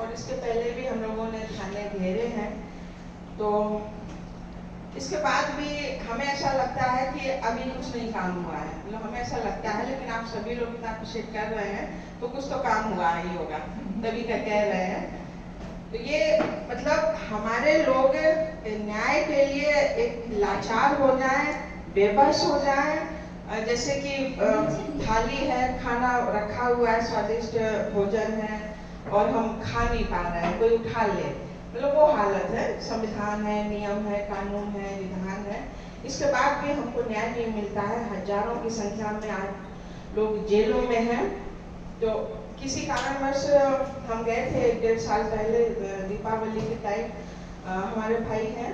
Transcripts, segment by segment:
और इसके पहले भी हम लोगों ने थाने घेरे हैं। तो इसके बाद भी हमें ऐसा लगता है कि अभी कुछ नहीं काम हुआ है, मतलब हमें ऐसा लगता है, लेकिन आप सभी लोग इतना अप्रिशिएट कर रहे हैं तो कुछ तो काम हुआ ही होगा, तभी का कह रहे हैं। तो ये मतलब हमारे लोग न्याय के लिए एक लाचार हो जाए, बेबस हो जाए। जैसे कि थाली है, खाना रखा हुआ है, स्वादिष्ट भोजन है और हम खा नहीं पा रहे हैं, कोई उठा ले, मतलब वो हालत है। संविधान है, नियम है, कानून है, विधान है, इसके बाद भी हमको न्याय नहीं मिलता है। हजारों की संख्या में आज लोग जेलों में हैं। तो किसी कारणवश हम गए थे 1.5 साल पहले, दीपावली के टाइम, हमारे भाई हैं,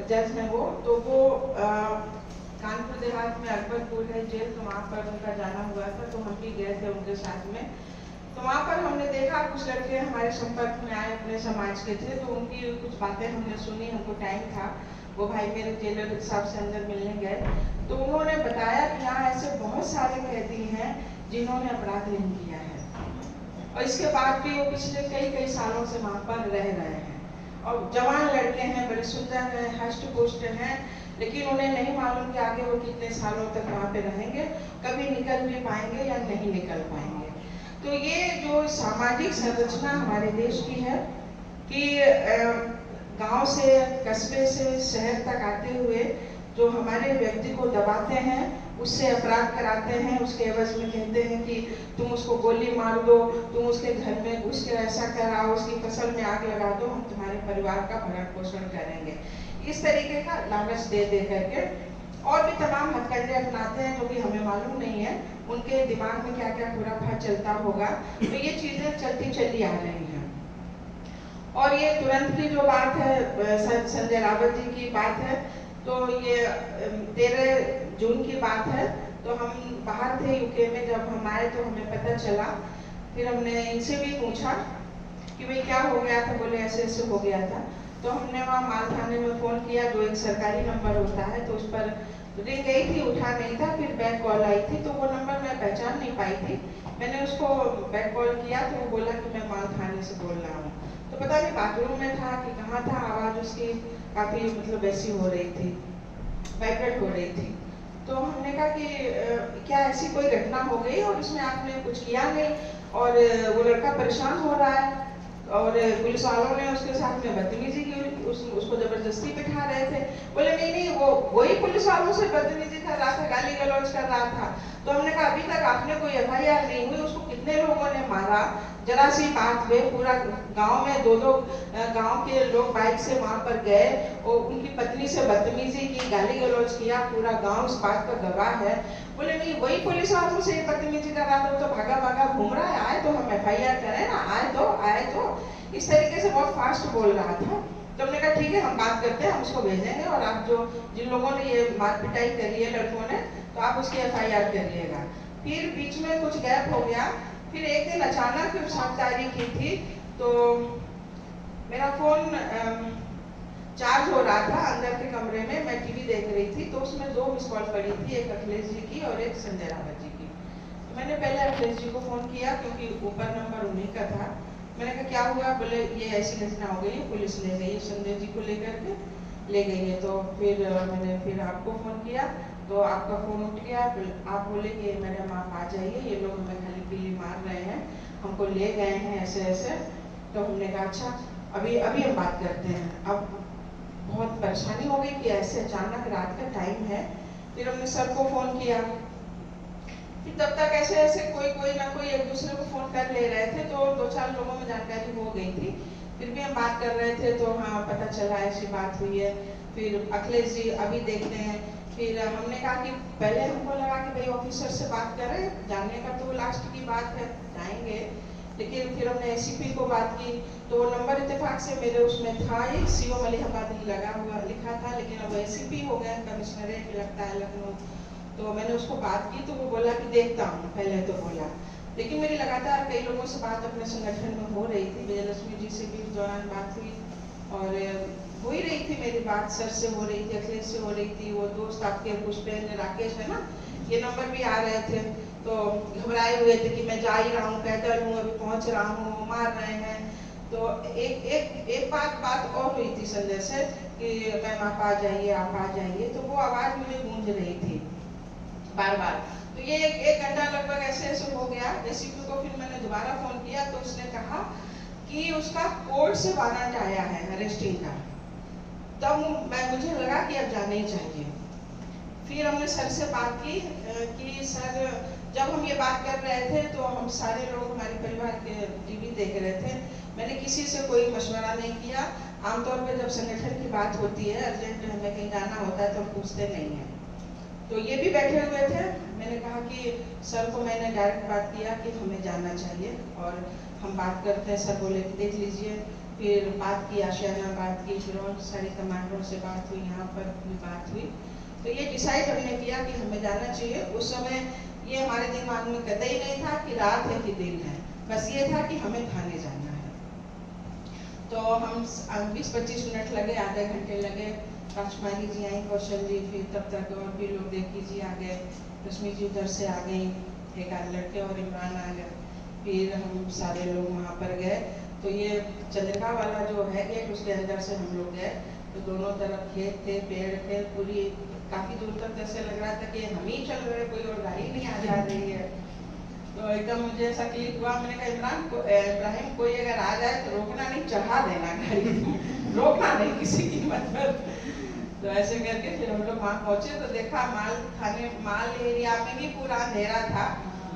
जज हैं वो, तो वो कानपुर देहात में अकबरपुर है जेल, तो वहाँ पर उनका जाना हुआ था, तो हम भी गए थे उनके साथ में। तो वहाँ पर हमने देखा कुछ लड़के हमारे संपर्क में आए, अपने समाज के थे, तो उनकी कुछ बातें हमने सुनी, हमको टाइम था, वो भाई मेरे जेलर साहब से अंदर मिलने गए, तो उन्होंने बताया कि यहाँ ऐसे बहुत सारे कैदी हैं जिन्होंने अपराध नहीं किया है और इसके बाद भी वो पिछले कई सालों से वहाँ पर रह रहे हैं। और जवान लड़के हैं, बड़े सुंदर हैं, हष्ट पुष्ट हैं, लेकिन उन्हें नहीं मालूम कि आगे वो कितने सालों तक वहाँ पे रहेंगे, कभी निकल भी पाएंगे या नहीं निकल पाएंगे। तो ये जो सामाजिक संरचना हमारे देश की है कि गांव से, कस्बे से शहर तक आते हुए जो हमारे व्यक्ति को दबाते हैं, उससे अपराध कराते हैं, उसके एवज में कहते हैं कि तुम उसको गोली मार दो, तुम उसके घर में घुस के ऐसा कराओ, उसकी फसल में आग लगा दो, हम तुम्हारे परिवार का भरण पोषण करेंगे, इस तरीके का लालच दे करके और भी तमाम हथकंडे अपनाते हैं जो कि हमें मालूम नहीं है उनके दिमाग में क्या क्या खुराफा चलता होगा। तो ये चीजें चलती चली आ रही हैं। और ये तुरंत की जो बात है, संजय रावत जी की बात है, तो ये 13 जून की बात है। तो हम बाहर थे यूके में, जब हम आए तो हमें पता चला, फिर हमने इनसे भी पूछा कि भाई क्या हो गया था, बोले ऐसे ऐसे हो गया था। तो हमने वहाँ माल थाने में फ़ोन किया, जो एक सरकारी नंबर होता है, तो उस पर रिंग गई थी, उठा नहीं था, फिर बैक कॉल आई थी, तो वो नंबर मैं पहचान नहीं पाई थी। मैंने उसको बैक कॉल किया तो वो बोला कि मैं माल थाने से बोल रहा हूँ। तो पता नहीं बाथरूम में था कि कहाँ था, आवाज़ उसकी काफ़ी मतलब ऐसी हो रही थी, वाइब्रेट हो रही थी। तो हमने कहा कि क्या ऐसी कोई घटना हो गई और इसमें आपने कुछ किया नहीं और वो लड़का परेशान हो रहा है और पुलिस वालों ने उसके साथ में बदतमीजी की, उसको जबरदस्ती बिठा रहे थे। बोले नहीं वो वही पुलिस वालों से बदतमीजी कर रहा था, गाली गलौज कर रहा था। तो हमने कहा अभी तक आपने कोई FIR नहीं हुई, उसको कितने लोगों ने मारा, जरा सी बात हुई, पूरा गांव में दो गांव के लोग बाइक से वहां पर गए और उनकी पत्नी से बदतमीजी की, गाली गलौज किया, पूरा गांव इस बात का गवाह है। बोले नहीं वही पुलिस वालों से बदतमीजी कर रहा था, तो भागा घूम रहा है, आए तो हम FIR करें ना, आए तो इस तरीके से बहुत फास्ट बोल रहा था। तो हमने कहा ठीक है हम बात करते हैं, हम उसको भेजेंगे और आप जो जिन लोगों ने ये मार पिटाई करी है लड़कों ने, तो आप उसकी FIR करिएगा। फिर बीच में कुछ गैप हो गया, फिर एक दिन अचानक 7 तारीख की थी, तो मेरा फोन चार्ज हो रहा था अंदर के कमरे में, मैं टीवी देख रही थी, तो उसमें 2 मिस कॉल पड़ी थी, एक अखिलेश जी की और एक संजय रावत जी की। तो मैंने पहले अखिलेश जी को फोन किया क्योंकि ऊपर नंबर उन्हीं का था। मैंने कहा क्या हुआ, बोले ये ऐसी घटना हो गई है, पुलिस ले गई है, संजय जी को लेकर के ले गई है। तो फिर मैंने फिर आपको फोन किया, तो आपका फोन उठ गया, आप बोले कि मैडम आप आ जाइए, ये लोग हमें खाली पीली मार रहे हैं, हमको ले गए हैं ऐसे ऐसे। तो हमने कहा अच्छा अभी हम बात करते हैं। अब बहुत परेशानी हो गई कि ऐसे अचानक रात का टाइम है। फिर हमने सर को फोन किया, फिर तब तक ऐसे कोई ना कोई एक दूसरे को फोन कर ले रहे थे, तो 2-4 लोगों में जानकारी हो गई थी। फिर भी हम बात कर रहे थे, तो हाँ पता चला ऐसी बात हुई है। फिर अखिलेश जी अभी देखते हैं। फिर हमने कहा कि पहले हमको लगा कि भाई ऑफिसर से बात करें, जानने का तो लास्ट की बात है, जाएंगे। लेकिन फिर हमने ACP को बात की, तो वो नंबर इत्तेफाक से मेरे उसमें था, एक CO मलिहाबाद लगा हुआ लिखा था, लेकिन अब ACP हो गया, कमिश्नरेट लगता है लखनऊ। तो मैंने उसको बात की, तो वो बोला कि देखता हूँ, पहले तो बोला। लेकिन मेरी लगातार कई लोगों से बात अपने संगठन में हो रही थी, विजयलक्ष्मी जी से भी इस दौरान बात हुई और हो ही रही थी मेरी बात, सर से हो रही थी, अखिलेश से हो रही थी, वो दोस्त आपके पुष्पेन राकेश है ना, ये नंबर भी आ रहे थे। तो घबराए हुए थे कि मैं जा ही रहा हूँ, पैदल हूँ, अभी पहुँच रहा हूँ, मार रहे हैं। तो एक बात और हुई थी संजय से कि मैम आप आ जाइए, तो वो आवाज मुझे गूंज रही थी बार बार। तो ये एक घंटा लगभग ऐसे हो गया। एसीपी को फिर मैंने दोबारा फोन किया तो उसने कहा कि उसका कोर्ट से वारंट आया है अरेस्टिंग का। तब मुझे लगा कि अब जाना ही चाहिए। फिर हमने सर से बात की कि सर, जब हम ये बात कर रहे थे तो हम सारे लोग हमारे परिवार के टीवी देख रहे थे। मैंने किसी से कोई मशवरा नहीं किया। आमतौर पर जब संगठन की बात होती है, अर्जेंट हमें कहीं जाना होता है तो हम पूछते नहीं हैं। तो ये भी बैठे हुए थे। मैंने कहा कि सर को मैंने डायरेक्ट बात किया कि हमें जाना चाहिए और हम बात करते हैं। सर बोले कि देख लीजिए। फिर बात की, आशियाना बात की, फिर और सारी कमांडरों से बात हुई, यहाँ पर भी बात हुई। तो ये डिसाइड हमने किया कि हमें जाना चाहिए। उस समय ये हमारे दिमाग में कतई नहीं था कि रात है कि दिन है, बस ये था कि हमें थाने जाना है। तो हम 20-25 मिनट लगे, आधे घंटे लगे। राजकुमारी जी आई, कौशल जी, फिर तब तक और भी लोग, देखी जी आ गए, रश्मि जी उधर से आ गई, एक आध लड़के और इमरान आ गए। फिर हम सारे लोग वहाँ पर गए। तो ये चंद्रिका वाला जो है गेट, उसके अंदर से हम लोग गए। तो दोनों तरफ खेत थे, पेड़ थे, पूरी काफी दूर तक ऐसे लग रहा था कि हम ही चल रहे, कोई और गाड़ी नहीं आ जा रही है। तो एकदम मुझे ऐसा क्लिक हुआ। मैंने कहा इब्राहिम कोई अगर आ जाए तो रोकना नहीं, चढ़ा देना गाड़ी रोकना नहीं किसी कीमत पर। तो ऐसे करके फिर हम लोग वहाँ पहुंचे तो देखा माल एरिया में भी पूरा अंधेरा था।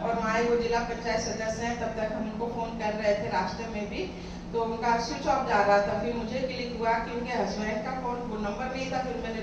और वहाँ वो जिला पंचायत सदस्य हैं, तब तक हम उनको फोन कर रहे थे रास्ते में भी, तो उनका स्विच ऑफ जा रहा था। फिर मुझे क्लिक हुआ कि उनके हस्बैंड का फोन नंबर नहीं था। फिर मैंने